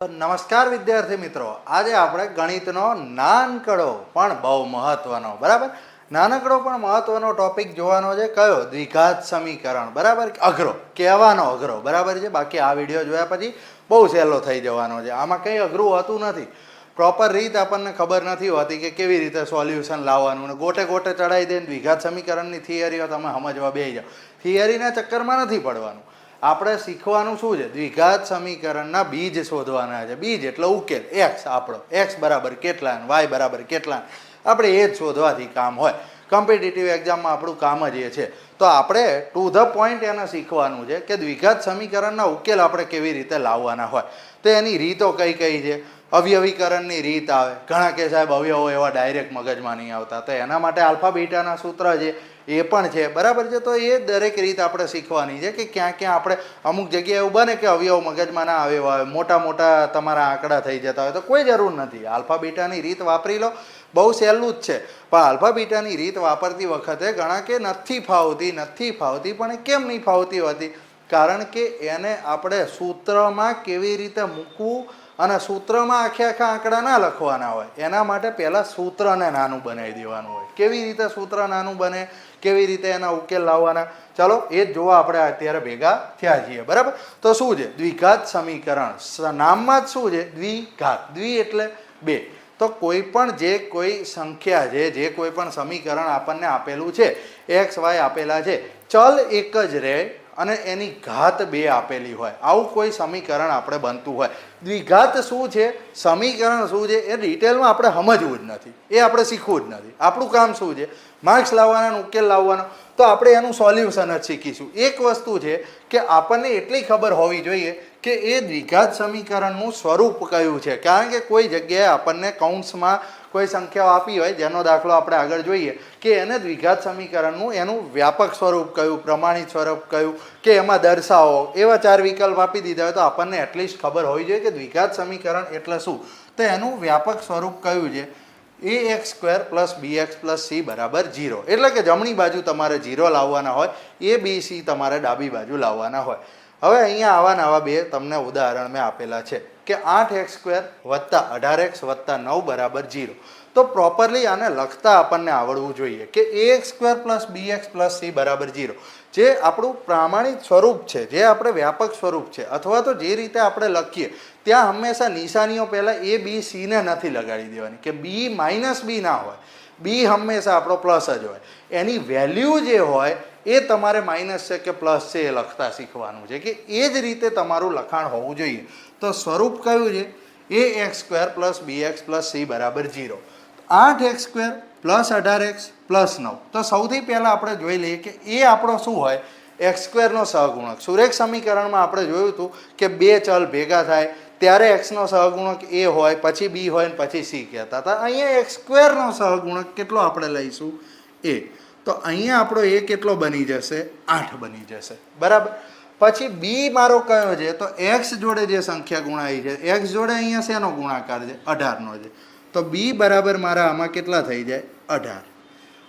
નમસ્કાર વિદ્યાર્થી મિત્રો, આજે આપણે ગણિતનો નાનકડો પણ બહુ મહત્વનો નાનકડો પણ મહત્વનો ટોપિક જોવાનો છે. કયો? દ્વિઘાત સમીકરણ. બરાબર, અઘરો કહેવાનો અઘરો. બરાબર છે. બાકી આ વિડીયો જોયા પછી બહુ સહેલો થઈ જવાનો છે. આમાં કંઈ અઘરું હોતું નથી. પ્રોપર રીત આપણને ખબર નથી હોતી કે કેવી રીતે સોલ્યુશન લાવવાનું, ને ગોટે ગોટે ચડાવી દઈને દ્વિઘાત સમીકરણની થિયરીઓ તમે સમજવા બેસી જાઓ. થિયરીના ચક્કરમાં નથી પડવાનું. આપણે શીખવાનું શું છે? દ્વિઘાત સમીકરણના બીજ શોધવાના છે. બીજ એટલે ઉકેલ. એક્સ આપણો, એક્સ બરાબર કેટલા, વાય બરાબર કેટલા, આપણે એ જ શોધવાથી કામ હોય. કોમ્પિટિટિવ એક્ઝામમાં આપણું કામ જ એ છે. તો આપણે ટુ ધ પોઈન્ટ એને શીખવાનું છે કે દ્વિઘાત સમીકરણના ઉકેલ આપણે કેવી રીતે લાવવાના હોય. તો એની રીતો કઈ કઈ છે? અવયવીકરણની રીત આવે. ઘણા કે સાહેબ અવયવો એવા ડાયરેક્ટ મગજમાં નહીં આવતા, તો એના માટે આલ્ફા બીટાના સૂત્ર છે એ પણ છે. બરાબર છે. તો એ દરેક રીત આપણે શીખવાની છે કે ક્યાં ક્યાં આપણે અમુક જગ્યાએ એવું બને કે અવયવ મગજમાં ના આવ્યો હોય, મોટા મોટા તમારા આંકડા થઈ જતા હોય, તો કોઈ જરૂર નથી. આલ્ફા બીટાની રીત વાપરી લો, બહુ સહેલું જ છે. પણ આલ્ફા બીટાની રીત વાપરતી વખતે ઘણા કે નથી ફાવતી. પણ એ કેમ નહીં ફાવતી હોતી? કારણ કે એને આપણે સૂત્રમાં કેવી રીતે મૂકવું અને સૂત્રમાં આખા આંકડા ના લખવાના હોય. એના માટે પહેલાં સૂત્રને નાનું બનાવી દેવાનું હોય. કેવી રીતે સૂત્ર નાનું બને, કેવી રીતે એના ઉકેલ લાવવાના, ચાલો એ જ જોવા આપણે અત્યારે ભેગા થયા છીએ. બરાબર. તો શું છે દ્વિઘાત સમીકરણ? નામમાં જ શું છે? દ્વિઘાત. દ્વિ એટલે બે. તો કોઈ પણ જે કોઈ સંખ્યા છે, જે કોઈ પણ સમીકરણ આપણને આપેલું છે, એક્સ વાય આપેલા છે, ચલ એક જ રહે અને એની ઘાત બે આપેલી હોય, આવું કોઈ સમીકરણ આપણે બનતું હોય. દ્વિઘાત શું છે, સમીકરણ શું છે, એ ડિટેલમાં આપણે સમજવું જ નથી, એ આપણે શીખવું જ નથી. આપણું કામ શું છે? માર્ક્સ લાવવાના, ઉકેલ લાવવાનો. તો આપણે એનું સોલ્યુશન જ શીખીશું. એક વસ્તુ છે કે આપણને એટલી ખબર હોવી જોઈએ કે એ દ્વિઘાત સમીકરણનું સ્વરૂપ કયું છે. કારણ કે કોઈ જગ્યાએ આપણને કૌંસમાં કોઈ સંખ્યાઓ આપી હોય, જેનો દાખલો આપણે આગળ જોઈએ, કે એને દ્વિઘાત સમીકરણનું એનું વ્યાપક સ્વરૂપ કયું, પ્રમાણિત સ્વરૂપ કયું, કે એમાં દર્શાવો, એવા 4 વિકલ્પ આપી દીધા હોય, તો આપણને એટલીસ્ટ ખબર હોવી જોઈએ કે દ્વિઘાત સમીકરણ એટલે શું. તો એનું વ્યાપક સ્વરૂપ કયું છે? ax square plus bx plus c બરાબર 0. એટલે કે જમણી બાજુ તમારે 0 લાવવાના હોય, a b c તમારે ડાબી બાજુ લાવવાના હોય. હવે અહીંયા આવા બે તમને ઉદાહરણ મેં આપેલા છે કે 8x સ્ક્વેર વત્તા 18x વત્તા 9 બરાબર 0. તો પ્રોપરલી આને લખતા આપણને આવડવું જોઈએ કે ax square plus bx plus c બરાબર 0. જે આપણું પ્રામાણિક સ્વરૂપ છે, જે આપણે વ્યાપક સ્વરૂપ છે, અથવા તો જે રીતે આપણે લખીએ ત્યાં હંમેશા નિશાનીઓ પહેલાં a b c ને નથી લગાડી દેવાની, કે b માઇનસ b ના હોય. b હંમેશા આપણો પ્લસ જ હોય. એની વેલ્યુ જે હોય એ તમારે માઇનસ છે કે પ્લસ છે એ લખતા શીખવાનું છે, કે એ જ રીતે તમારું લખાણ હોવું જોઈએ. તો સ્વરૂપ કયું છે? ax square plus bx plus c બરાબર 0. 8x square plus 18x plus 9. તો સૌથી પહેલાં આપણે જોઈ લઈએ કે એ આપણો શું હોય? એક્સ સ્ક્વેરનો સહગુણક. સુરેખ સમીકરણમાં આપણે જોયું હતું કે બે ચલ ભેગા થાય ત્યારે એક્સનો સહગુણક એ હોય, પછી બી હોય, ને પછી સી કહેતા હતા. અહીંયા એક્સ સ્ક્વેરનો સહગુણક કેટલો આપણે લઈશું? એ. તો અહીંયા આપણો એ કેટલો બની જશે? 8 બની જશે. બરાબર. પછી બી મારો કયો છે? તો એક્સ જોડે જે સંખ્યા ગુણાઈ છે, એક્સ જોડે અહીંયા શેનો ગુણાકાર છે? 18નો છે. તો બી બરાબર મારા આમાં કેટલા થઈ જાય? 18.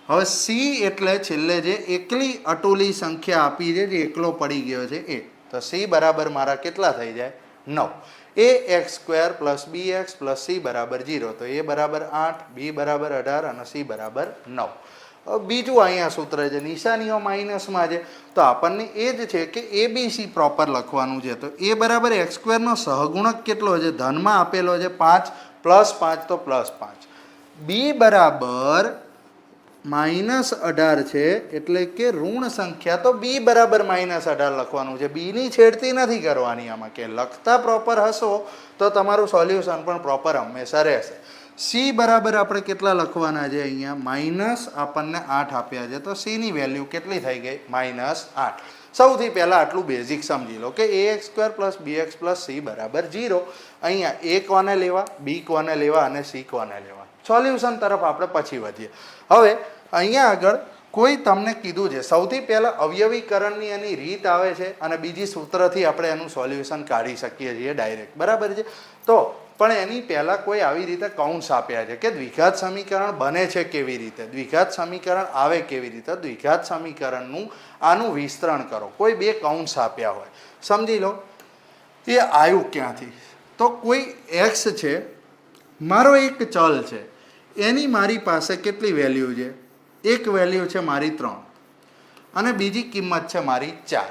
હવે સી એટલે છેલ્લે જે એકલી અટુલી સંખ્યા આપી છે, જે એકલો પડી ગયો છે એ. તો સી બરાબર મારા કેટલા થઈ જાય? 9. એ એક્સ સ્ક્વેર પ્લસ બી એક્સ પ્લસ સી બરાબર 0. તો એ બરાબર 8, બી બરાબર 18 અને સી બરાબર 9. બીજું અહીંયા સૂત્ર છે, નિશાનીઓ માઇનસમાં છે, તો આપણને એ જ છે કે એ બી સી પ્રોપર લખવાનું છે. તો એ બરાબર એક્સ સ્ક્વેરનો સહગુણક કેટલો છે? ધનમાં આપેલો છે 5, પ્લસ 5 તો પ્લસ 5. બી બરાબર -18 છે, એટલે કે ઋણ સંખ્યા. તો બી બરાબર -18 લખવાનું છે. બીની છેડતી નથી કરવાની આમાં, કે લખતા પ્રોપર હશો તો તમારું સોલ્યુશન પણ પ્રોપર હંમેશા રહેશે. સી બરાબર આપણે કેટલા લખવાના છે? અહીંયા માઇનસ આપણને 8 આપ્યા છે, તો સીની વેલ્યુ કેટલી થઈ ગઈ? -8. સૌથી પહેલાં આટલું બેઝિક સમજી લો કે ax square plus bx plus c બરાબર 0. અહીંયા એ કોને લેવા, બી કોને લેવા અને સી કોને લેવા? સોલ્યુશન તરફ આપણે પછી વધીએ. હવે અહીંયા આગળ કોઈ તમને કીધું છે, સૌથી પહેલાં અવયવીકરણની એની રીત આવે છે, અને બીજી સૂત્રથી આપણે એનું સોલ્યુશન કાઢી શકીએ છીએ ડાયરેક્ટ. બરાબર છે. તો પણ એની પહેલાં કોઈ આવી રીતે કૌંસ આપ્યા છે કે દ્વિઘાત સમીકરણ બને છે કેવી રીતે, દ્વિઘાત સમીકરણ આવે કેવી રીતે, દ્વિઘાત સમીકરણનું આનું વિસ્તરણ કરો. કોઈ બે કૌંસ આપ્યા હોય, સમજી લો એ આવ્યું ક્યાંથી? તો કોઈ એક્સ છે, મારો એક ચલ છે, એની મારી પાસે કેટલી વેલ્યુ છે? એક વેલ્યુ છે મારી 3 અને બીજી કિંમત છે મારી 4.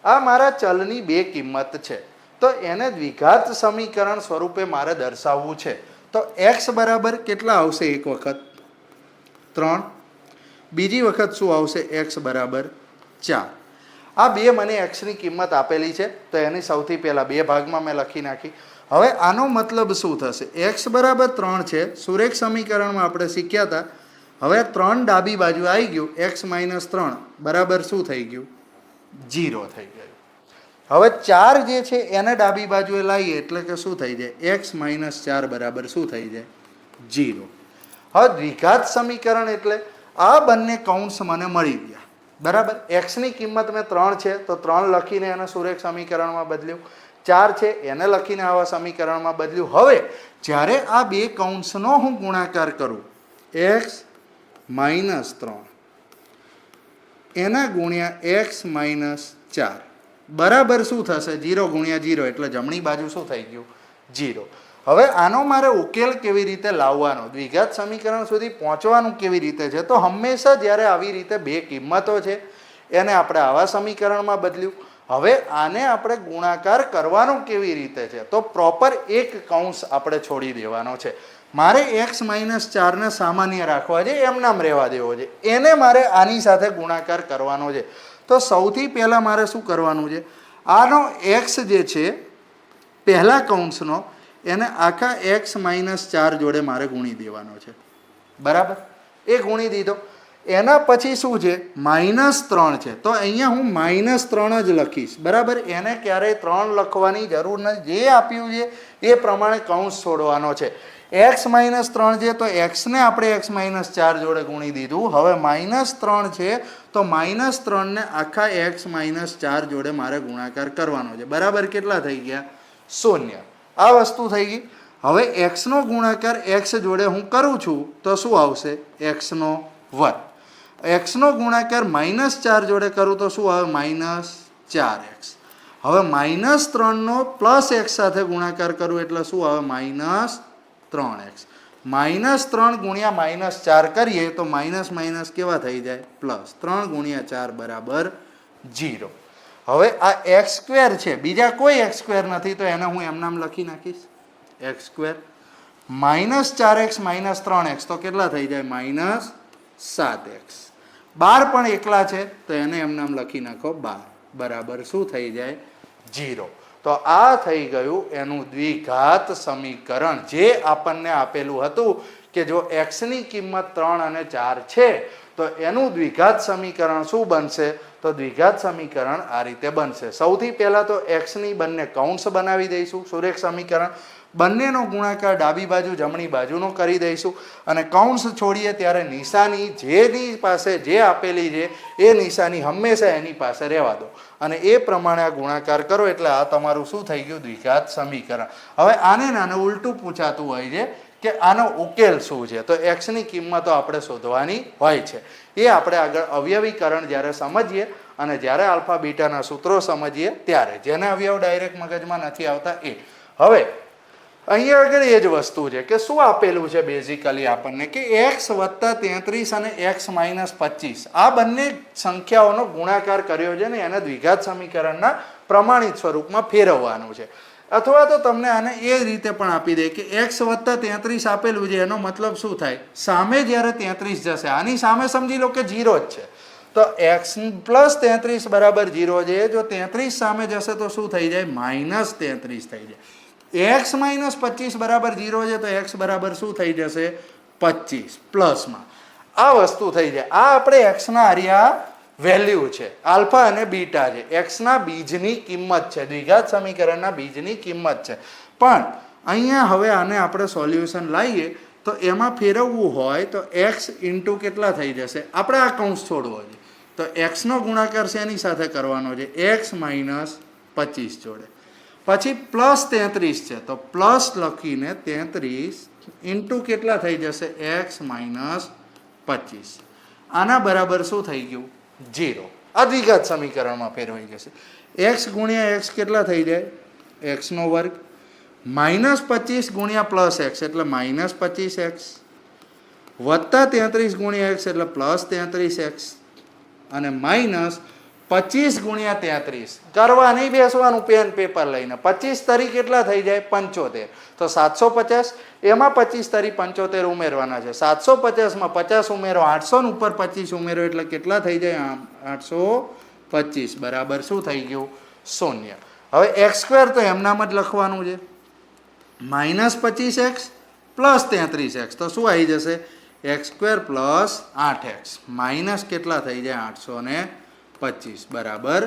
આ મારા ચલની બે કિંમત છે. તો એને દ્વિઘાત સમીકરણ સ્વરૂપે મારે દર્શાવવું છે. તો x બરાબર કેટલા આવશે? એક વખત 3, બીજી વખત શું આવશે? x બરાબર 4. આ બે મને x ની કિંમત આપેલી છે, તો એની સૌથી પહેલા બે ભાગમાં મેં લખી નાખી. હવે આનો મતલબ શું થશે? x બરાબર 3 છે, સુરેખ સમીકરણમાં આપણે શીખ્યા હતા. હવે 3 ડાબી બાજુ આવી ગયું, x - 3 બરાબર શું થઈ ગયું? 0 થઈ ગયું. હવે 4 જે છે એને ડાબી બાજુએ લાવીએ એટલે કે શું થઈ જાય? x - 4 બરાબર શું થઈ જાય? 0. હવે દ્વિઘાત સમીકરણ એટલે આ બંને કૌંસ મને મળી ગયા, બરાબર. x ની કિંમત મેં 3 છે તો 3 લખીને એને સુરેખ સમીકરણમાં બદલ્યું, 4 છે એને લખીને આવા સમીકરણમાં બદલ્યું. હવે જ્યારે આ બે કૌંસનો હું ગુણાકાર કરું, x - 3 એના ગુણ્યા x - 4 બરાબર શું થશે? 0 ગુણ્યા 0 એટલે જમણી બાજુ શું થઈ ગયું? 0. હવે આનો મારે ઉકેલ કેવી રીતે લાવવાનો, દ્વિઘાત સમીકરણ સુધી પહોંચવાનું કેવી રીતે છે? તો હંમેશા જ્યારે આવી રીતે બે કિંમતો છે એને આપણે આવા સમીકરણમાં બદલ્યું. હવે આને આપણે ગુણાકાર કરવાનો કેવી રીતે છે? તો પ્રોપર એક કૌંસ આપણે છોડી દેવાનો છે. મારે x - 4 ને સામાન્ય રાખવા છે, એમ નામ રહેવા દેવો છે, એને મારે આની સાથે ગુણાકાર કરવાનો છે. તો સૌથી પહેલાં મારે શું કરવાનું છે? આનો x જે છે પહેલા કૌંસનો, એને આખા x - 4 જોડે મારે ગુણી દેવાનો છે, બરાબર. એ ગુણી દીધો. એના પછી શું છે? -3 છે, તો અહીંયા હું -3 જ લખીશ, બરાબર. એને ક્યારેય 3 લખવાની જરૂર નથી, જે આપ્યું છે એ પ્રમાણે કૌંસ છોડવાનો છે. x - 3 છે તો x ને આપણે x - 4 જોડે ગુણી દીધું. હવે -3 છે તો -3 ને આખા x - 4 જોડે મારે ગુણાકાર કરવાનો છે, બરાબર. કેટલા થઈ ગયા? 0. આ વસ્તુ થઈ ગઈ. હવે x નો ગુણાકાર x જોડે હું કરું છું તો શું આવશે? x નો વર્ગ. x નો ગુણાકાર -4 જોડે કરું તો શું આવે? -4x. હવે -3 નો +x સાથે ગુણાકાર કરું એટલે શું આવે? -3x. -3 ગુણ્યા -4 કરીએ તો માઇનસ માઇનસ કેવા થઈ જાય? પ્લસ. 3 ગુણ્યા 4 બરાબર 0. હવે આ x² છે, બીજા કોઈ x² નથી, તો એને હું એમ નામ લખી નાખીશ x². -4x - 3x તો કેટલા થઈ જાય? -7x. 12 પણ એકલા છે તો એને એમ નામ લખી નાખો 12 બરાબર શું થઈ જાય? 0. તો આ થઈ ગયું એનું દ્વિઘાત સમીકરણ, જે આપણને આપેલું હતું કે જો x ની કિંમત 3 અને 4 છે તો એનું દ્વિઘાત સમીકરણ શું બનશે? તો દ્વિઘાત સમીકરણ આ રીતે બનશે. સૌથી પહેલાં તો x ની બંને કૌંસ બનાવી દઈશું, સુરેખ સમીકરણ. બંનેનો ગુણાકાર ડાબી બાજુ જમણી બાજુનો કરી દઈશું અને કૌંસ છોડીએ ત્યારે નિશાની જેની પાસે જે આપેલી છે એ નિશાની હંમેશા એની પાસે રહેવા દો અને એ પ્રમાણે આ ગુણાકાર કરો એટલે આ તમારું શું થઈ ગયું? દ્વિઘાત સમીકરણ. હવે આને નાને ઉલટું પૂછાતું હોય છે કે આનો ઉકેલ શું છે? તો x ની કિંમતો આપણે શોધવાની હોય છે. એ આપણે આગળ અવયવીકરણ જ્યારે સમજીએ અને જ્યારે આલ્ફા બીટાના સૂત્રો સમજીએ ત્યારે, જેને અવયવ ડાયરેક્ટ મગજમાં નથી આવતા એ. હવે અહીંયા આગળ એ જ વસ્તુ છે કે શું આપેલું છે બેઝિકલી આપણને કે x + 33 અને x - 25 આ બંને સંખ્યાઓનો ગુણાકાર કર્યો છે ને એને દ્વિઘાત સમીકરણના પ્રમાણિત સ્વરૂપમાં ફેરવવાનું છે. અથવા તો તમને આને એ રીતે પણ આપી દે કે x + 33 આપેલું છે, એનો મતલબ શું થાય? સામે જ્યારે 33 જશે, આની સામે સમજી લો કે 0 જ છે, તો x + 33 બરાબર 0 છે. જો 33 સામે જશે તો શું થઈ જાય? -33 થઈ જાય. x - 25 બરાબર 0 છે તો x બરાબર શું થઈ જશે? 25 પ્લસમાં. આ વસ્તુ થઈ જાય. આ આપણે x ના આર્યા વેલ્યુ છે, આલ્ફા અને બીટા છે, x ના બીજની કિંમત છે, દ્વિઘાત સમીકરણના બીજની કિંમત છે. પણ અહીંયા હવે આને આપણે સોલ્યુશન લાવીએ તો એમાં ફેરવવું હોય તો x ઇન્ટુ કેટલા થઈ જશે? આપણે આ કૌંસ છોડવો છે તો x નો ગુણાકાર શેની સાથે કરવાનો છે? x - 25 જોડે. પછી +33 છે તો પ્લસ લખીને 33 ઇન્ટુ કેટલા થઈ જશે? x - 25. આના બરાબર શું થઈ ગયું? 0. આ દ્વિઘાત સમીકરણમાં ફેરવાઈ જશે. x ગુણ્યા x કેટલા થઈ જાય? x નો વર્ગ -25 ગુણ્યા +x એટલે -25x વત્તા 33 ગુણ્યા x એટલે +33x અને -25 ગુણ્યા 33 કરવા નહીં બેસવાનું પેન પેપર લઈને 25 તરી કેટલા થઈ જાય 75 તો 750 એમાં 25 તરી 75 ઉમેરવાના છે 750 માં 50 ઉમેરો 800 ને ઉપર 25 ઉમેરો એટલે કેટલા થઈ જાય 825 બરાબર શું થઈ ગયું 0. હવે x² તો એમનામ જ લખવાનું છે -25x + 33x તો શું આવી જશે x² + 8x માઇનસ કેટલા થઈ જાય 825 બરાબર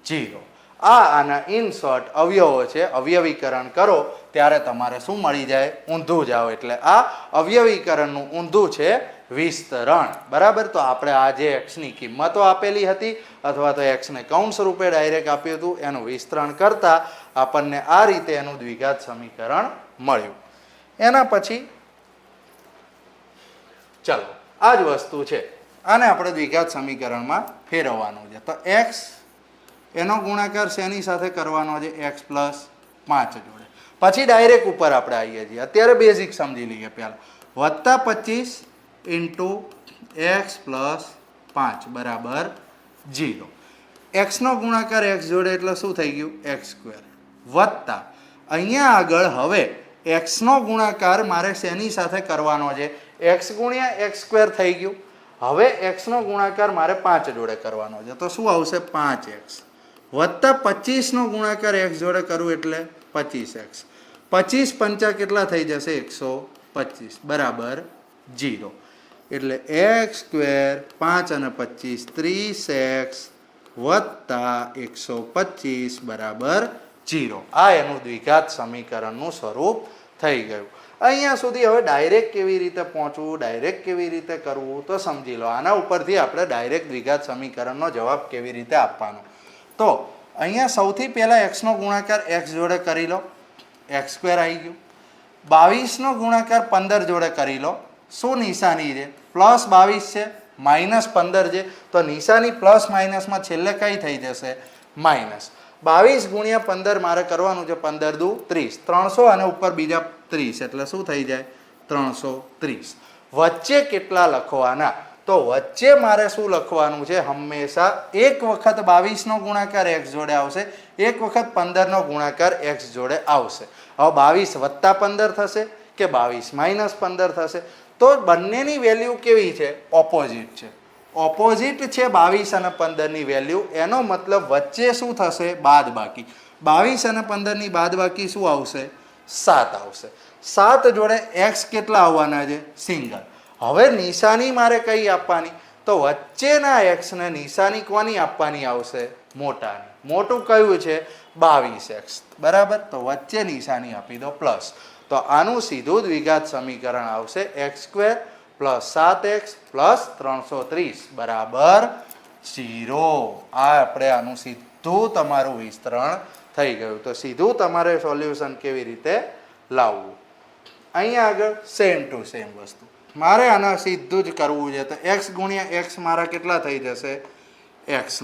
0. આના ઇન શોર્ટ અવયવો છે અવયવીકરણ કરો ત્યારે તમારે શું મળી જાય ઊંધું જાઓ એટલે આ અવયવીકરણનું ઊંધું છે વિસ્તરણ બરાબર. તો આપણે આ જે x ની કિંમતો આપેલી હતી અથવા તો x ને કૌંસ રૂપે ડાયરેક્ટ આપ્યું હતું એનું વિસ્તરણ કરતા આપણને આ રીતે એનું દ્વિઘાત સમીકરણ મળ્યું. એના પછી ચાલો આ જ વસ્તુ છે આને આપણે દ્વિઘાત સમીકરણમાં ફેરવવાનું છે તો x એનો ગુણાકાર શેની સાથે કરવાનો છે x + 5 જોડે પછી ડાયરેક્ટ ઉપર આપણે આવીએ છીએ અત્યારે બેઝિક સમજી લઈએ પહેલા +25 × x + 5 બરાબર 0. x નો ગુણાકાર x જોડે એટલે શું થઈ ગયું x² વત્તા અહીંયા આગળ હવે x નો ગુણાકાર મારે શેની સાથે કરવાનો છે x ગુણ્યા x² થઈ ગયું. હવે x નો ગુણાકાર મારે 5 જોડે કરવાનો છે તો શું આવશે 5x વત્તા 25 નો ગુણાકાર x જોડે કરું એટલે 25x 25 પંચા કેટલા થઈ જશે 125 બરાબર 0. એટલે x² 5 અને 25 30x વત્તા 125 બરાબર 0. આ એનું દ્વિઘાત સમીકરણનું સ્વરૂપ થઈ ગયું. અહીંયા સુધી હવે ડાયરેક્ટ કેવી રીતે પહોંચવું ડાયરેક્ટ કેવી રીતે કરવું તો સમજી લો. આના ઉપરથી આપણે ડાયરેક્ટ દ્વિઘાત સમીકરણનો જવાબ કેવી રીતે આપવાનો તો અહીંયા સૌથી પહેલા x નો ગુણાકાર x જોડે કરી લો x² આવી ગયું. 22 નો ગુણાકાર 15 જોડે કરી લો શું નિશાની છે +22 છે -15 છે તો નિશાની પ્લસ માઇનસમાં છેલ્લે કઈ થઈ જશે માઇનસ. 22 ગુણ્યા 15 મારે કરવાનું છે 15 દુ 30 300 અને ઉપર બીજા 30 એટલે શું થઈ જાય 330. વચ્ચે કેટલા લખવાના તો વચ્ચે મારે શું લખવાનું છે હંમેશા એક વખત 22 નો ગુણાકાર x જોડે આવશે એક વખત 15 નો ગુણાકાર x જોડે આવશે. હવે 22 વત્તા 15 થશે કે 22 - 15 થશે તો બંનેની વેલ્યુ કેવી છે ઓપોઝિટ છે ઓપોઝિટ છે 22 અને 15 ની વેલ્યુ એનો મતલબ વચ્ચે શું થશે બાદબાકી 22 અને 15 ની બાદબાકી શું આવશે 7 આવશે. 7 જોડે x કેટલા આવવાના છે સિંગલ. હવે નિશાની મારે કઈ આપવાની તો વચ્ચેના x ને નિશાની કોની આપવાની આવશે મોટાની. મોટું કયું છે 22x બરાબર તો વચ્ચે નિશાની આપી દો પ્લસ. તો આનું સીધું દ્વિઘાત સમીકરણ આવશે x² + 7x + 330 બરાબર 0. આ આપણે આનું સીધું તમારું વિસ્તરણ થઈ ગયું. તો સીધું તમારે સોલ્યુશન કેવી રીતે લાવવું અહીંયા આગળ સેમ ટુ સેમ વસ્તુ મારે આના સીધું જ કરવું છે તો x ગુણ્યા x મારા કેટલા થઈ જશે x².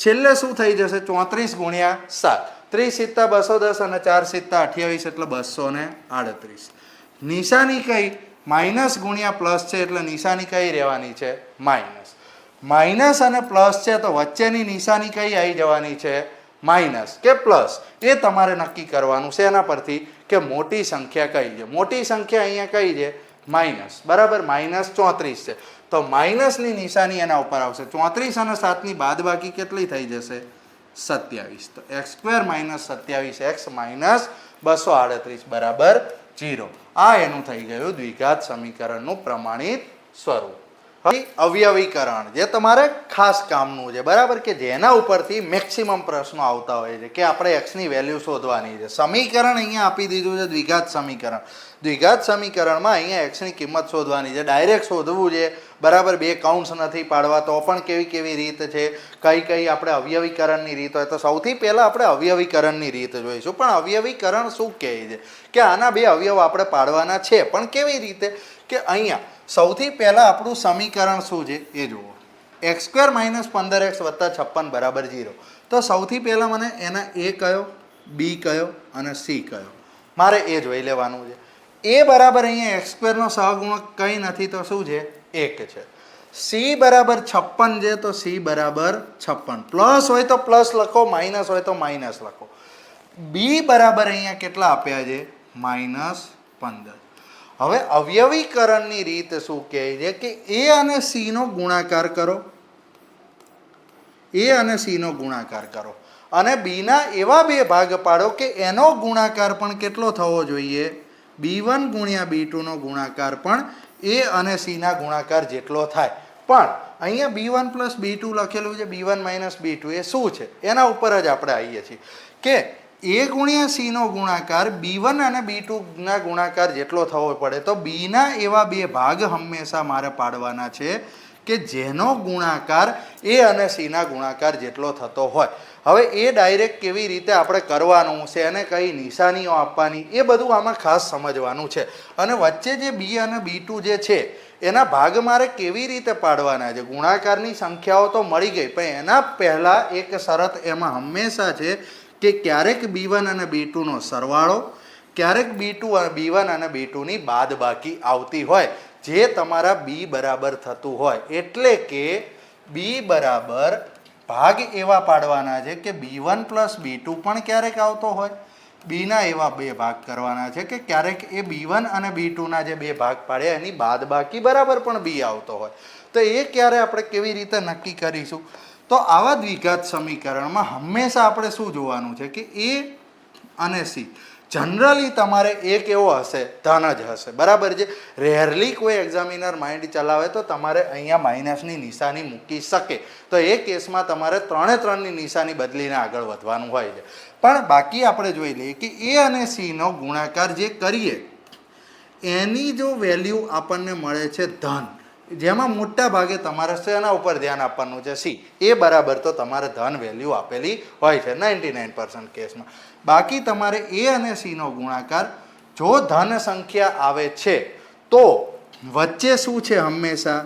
છેલ્લે શું થઈ જશે 34 ગુણ્યા 7 30 × 7 210 અને 4 × 7 28 એટલે 238. નિશાની કઈ માઇનસ ગુણ્યા પ્લસ છે એટલે નિશાની કઈ રહેવાની છે માઇનસ. માઇનસ અને પ્લસ છે તો વચ્ચેની નિશાની કઈ આવી જવાની છે માઇનસ કે પ્લસ એ તમારે નક્કી કરવાનું છે એના પરથી કે મોટી સંખ્યા કઈ છે. મોટી સંખ્યા અહીંયા કઈ છે માઇનસ બરાબર -34 છે તો માઇનસની નિશાની એના ઉપર આવશે. 34 અને 7 ની બાદબાકી કેટલી થઈ જશે 27 તો x² - 27x - 238 બરાબર 0. આ એનું થઈ ગયું દ્વિઘાત સમીકરણનું પ્રમાણિત સ્વરૂપ. હવે અવયવીકરણ જે તમારે ખાસ કામનું છે બરાબર કે જેના ઉપરથી મેક્સિમમ પ્રશ્નો આવતા હોય છે કે આપણે x ની વેલ્યુ શોધવાની છે. સમીકરણ અહીંયા આપી દીધું છે દ્વિઘાત સમીકરણ. દ્વિઘાત સમીકરણમાં અહીંયા x ની કિંમત શોધવાની છે ડાયરેક્ટ શોધવું છે બરાબર. બે કૌંસ નથી પાડવા તો પણ કેવી કેવી રીત છે કઈ આપણે અવયવીકરણની રીત હોય તો સૌથી પહેલાં આપણે અવયવીકરણની રીત જોઈશું. પણ અવયવીકરણ શું કહે છે કે આના બે અવયવ આપણે પાડવાના છે પણ કેવી રીતે કે અહીંયા સૌથી પહેલાં આપણું સમીકરણ શું છે એ જુઓ x² - 15x + 56 બરાબર 0. તો સૌથી પહેલાં મને એના એ કયો બી કયો અને સી કયો, મારે એ જોઈ લેવાનું છે. એ બરાબર અહીંયા એક્સ સ્ક્વેરનો સહગુણક કંઈ નથી તો શું છે? 1 છે. સી બરાબર 56 છે તો સી બરાબર 56. પ્લસ હોય તો પ્લસ લખો, માઇનસ હોય તો માઇનસ લખો. બી બરાબર અહીંયા કેટલા આપ્યા છે? -15. હવે અવયવીકરણની રીત શું કહે છે કે એ અને સી નો ગુણાકાર કરો, એ અને સી નો ગુણાકાર કરો અને બીના એવા બે ભાગ પાડો કે એનો ગુણાકાર પણ કેટલો થવો જોઈએ? b1 ગુણ્યા b2 નો ગુણાકાર પણ એ અને સી ના ગુણાકાર જેટલો થાય. પણ અહીંયા b1 પ્લસ b2 લખેલું છે, b1 માઇનસ b2, એ શું છે? એના ઉપર જ આપણે આવીએ છીએ કે એ ગુણ્યા સી નો ગુણાકાર b1 અને b2 ના ગુણાકાર જેટલો થવો પડે. તો બીના એવા બે ભાગ હંમેશા મારે પાડવાના છે કે જેનો ગુણાકાર એ અને સી ના ગુણાકાર જેટલો થતો હોય. હવે એ ડાયરેક્ટ કેવી રીતે આપણે કરવાનું છે અને કઈ નિશાનીઓ આપવાની, એ બધું આમાં ખાસ સમજવાનું છે. અને વચ્ચે જે બી અને b2 જે છે એના ભાગ મારે કેવી રીતે પાડવાના છે? ગુણાકારની સંખ્યાઓ તો મળી ગઈ, પણ એના પહેલાં એક શરત એમાં હંમેશા છે કે ક્યારેક b1 અને b2 નો સરવાળો, ક્યારેક b1 અને b2 ની બાદબાકી આવતી હોય, જે તમારા b બરાબર થતું હોય. એટલે કે b બરાબર ભાગ એવા પાડવાના છે કે b1 પ્લસ b2 પણ ક્યારેક આવતો હોય, બીના એવા બે ભાગ કરવાના છે કે ક્યારેક એ b1 અને b2 ના જે બે ભાગ પાડ્યા એની બાદબાકી બરાબર પણ b આવતો હોય. તો એ ક્યારે આપણે કેવી રીતે નક્કી કરીશું? તો આવા દ્વિઘાત સમીકરણમાં હંમેશા આપણે શું જોવાનું છે કે એ અને સી જનરલી તમારે એક એવો હશે, ધન જ હશે, બરાબર છે. રેરલી કોઈ એક્ઝામિનર માઇન્ડ ચલાવે તો તમારે અહીંયા માઇનસની નિશાની મૂકી શકે, તો એ કેસમાં તમારે 3-3ની નિશાની બદલીને આગળ વધવાનું હોય છે. પણ બાકી આપણે જોઈ લઈએ કે એ અને સી નો ગુણાકાર જે કરીએ એની જો વેલ્યુ આપણને મળે છે ધન, જેમાં મોટા ભાગે તમારે શેના ઉપર ધ્યાન આપવાનું છે? સી. એ બરાબર તો તમારે ધન વેલ્યુ આપેલી હોય છે 99% કેસમાં. બાકી તમારે એ અને સી નો ગુણાકાર જો ધન સંખ્યા આવે છે તો વચ્ચે શું છે? હંમેશા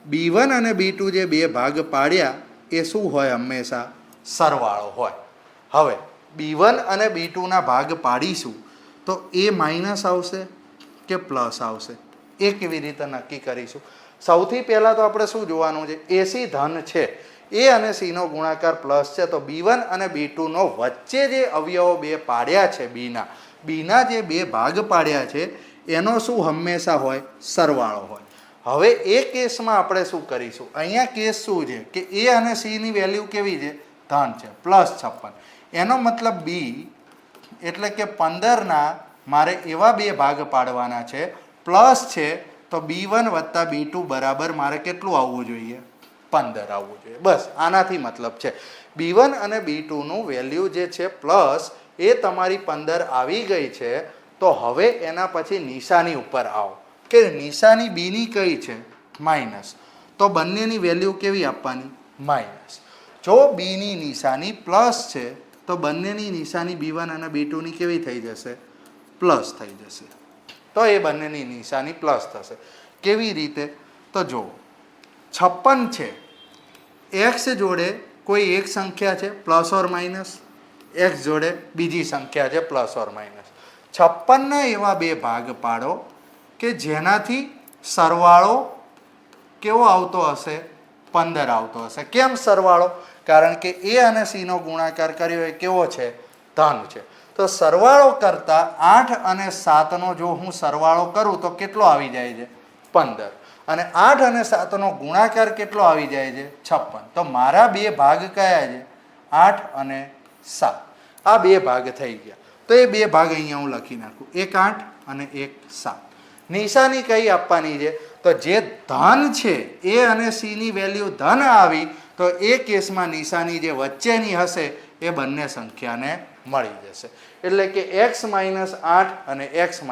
b1 અને b2 જે બે ભાગ પાડ્યા એ શું હોય? હંમેશા સરવાળો હોય. હવે b1 અને b2 ના ભાગ પાડીશું તો એ માઇનસ આવશે કે પ્લસ આવશે? એ કેવી રીતે નક્કી કરીશું? સૌથી પહેલાં તો આપણે શું જોવાનું છે? એસી ધન છે, એ અને સી નો ગુણાકાર પ્લસ છે, તો b1 અને b2 નો વચ્ચે જે અવયવો બે પાડ્યા છે, બીના જે બે ભાગ પાડ્યા છે એનો શું હંમેશા હોય? સરવાળો હોય. હવે એ કેસમાં આપણે શું કરીશું? અહીંયા કેસ શું છે કે એ અને સી ની વેલ્યુ કેવી છે? ધન છે, +56. એનો મતલબ બી એટલે કે 15 ના મારે એવા બે ભાગ પાડવાના છે, પ્લસ છે, તો b1 વત્તા b2 બરાબર મારે કેટલું આવવું જોઈએ? 15 આવવું જોઈએ. બસ આનાથી મતલબ છે. b1 અને b2 નું વેલ્યુ જે છે પ્લસ, એ તમારી 15 આવી ગઈ છે. તો હવે એના પછી નિશાની ઉપર આવો કે નિશાની બીની કઈ છે? માઇનસ. તો બંનેની વેલ્યુ કેવી આપવાની? માઇનસ. જો બીની નિશાની પ્લસ છે તો બંનેની નિશાની b1 અને b2 ની કેવી થઈ જશે? પ્લસ થઈ જશે. તો એ બંનેની નિશાની પ્લસ થશે. કેવી રીતે? તો જુઓ, 56 છે, એક્સ જોડે કોઈ એક સંખ્યા છે પ્લસ ઓર માઇનસ, એક્સ જોડે બીજી સંખ્યા છે પ્લસ ઓર માઇનસ. 56 ના એવા બે ભાગ પાડો કે જેનાથી સરવાળો કેવો આવતો હશે? 15 આવતો હશે. કેમ સરવાળો? કારણ કે એ અને સી નો ગુણાકાર કર્યો એ કેવો છે? ધન છે. તો સરવાળો કરતા 8 અને 7 નો જો હું સરવાળો કરું તો કેટલો આવી જાય છે? 15. અને 8 અને 7 નો ગુણાકાર કેટલો આવી જાય છે? 56. તો મારા બે ભાગ કયા છે? 8 અને 7. આ બે ભાગ થઈ ગયા. તો એ બે ભાગ અહીંયા હું લખી નાખું, એક 8 અને એક 7. નિશાની કઈ આપવાની છે? તો જે ધન છે એ અને સી ની વેલ્યુ ધન આવી તો એ કેસમાં નિશાની જે વચ્ચેની હશે એ બંને સંખ્યાને મળી જશે. એટલે કે x - 8 અને x -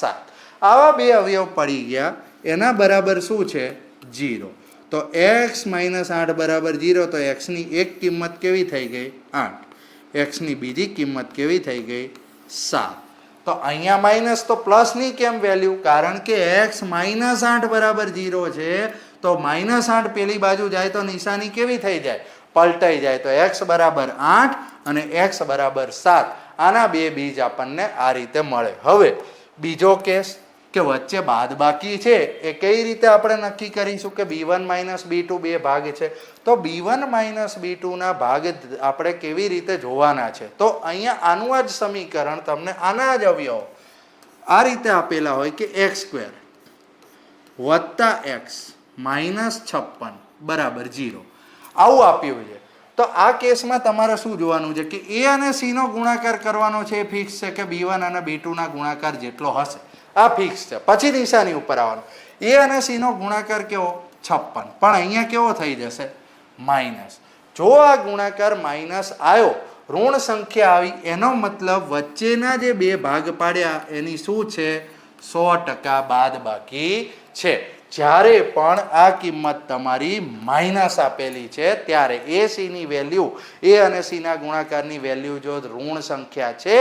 7 આવા બે અવયવ પડી ગયા, એના બરાબર શું છે? 0. તો x - 8 બરાબર 0. તો x ની એક કિંમત કેવી થઈ ગઈ? 8. x ની બીજી કિંમત કેવી થઈ ગઈ? 7. તો અહીંયા માઇનસ તો પ્લસની કેમ વેલ્યુ? કારણ કે x - 8 બરાબર 0 છે. તો -8 પેલી બાજુ જાય તો નિશાની કેવી થઈ જાય? પલટાઈ જાય. તો x બરાબર 8 અને x બરાબર 7 આના બે બીજ આપણને આ રીતે મળે. હવે બીજો કેસ કે વચ્ચે બાદબાકી છે એ કઈ રીતે આપણે નક્કી કરીશું કે b1 - b2 બે ભાગ છે તો b1 - b2 ના ભાગ આપણે કેવી રીતે જોવાના છે તો અહીંયા આનું જ સમીકરણ તમને આના જ અવયવો આ રીતે આપેલા હોય કે x² + x - 56 બરાબર 0 આવું આપ્યું છે. તો આ કેસમાં તમારે શું જોવાનું છે કે a અને c નો ગુણાકાર કરવાનો છે એ ફિક્સ છે કે b1 અને b2 ના ગુણાકાર જેટલો હશે આ ફિક્સ છે. પછી નિશાની ઉપર આવવાનું a અને c નો ગુણાકાર કેવો 56 પણ અહીંયા કેવો થઈ જશે માઇનસ. જો આ ગુણાકાર માઇનસ આવ્યો ઋણ સંખ્યા આવી એનો મતલબ વચ્ચેના જે બે ભાગ પાડ્યા એની શું છે 100% બાદબાકી છે. જ્યારે પણ આ કિંમત તમારી માઇનસ આપેલી છે ત્યારે એ સી ની વેલ્યુ એ અને સી ના ગુણાકારની વેલ્યુ જો ઋણ સંખ્યા છે